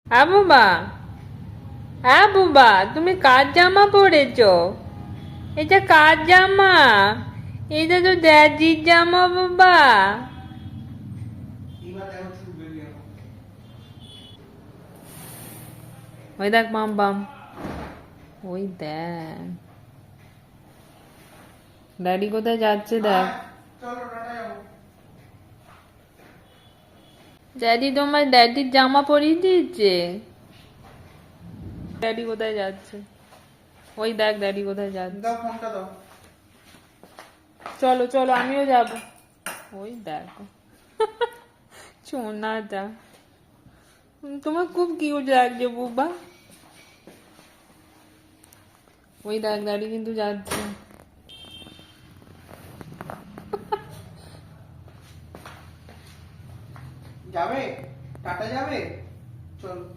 বুবা, বুবা, তুমি কার জামা পরেছো? এটা কার জামা? এটা তো ড্যাডির জামা বাবা। ওই দেখ বাম বাম, ওই দেখ ড্যাডি কোথায় যাচ্ছে দেখ। ড্যাডি তোমার ড্যাডির জামা পরিয়ে দিয়েছে। ড্যাডি কোথায় যাচ্ছে? ওই দেখ ড্যাডি কোথায় যাচ্ছে। দাও ফোনটা দাও। চলো চলো আমিও যাব। ওই দেখো সোনাটা, তোমার খুব কিউট লাগছে বুবা। ওই দেখ ড্যাডি কিন্তু যাচ্ছে। যাবে? টাটা যাবে? চল।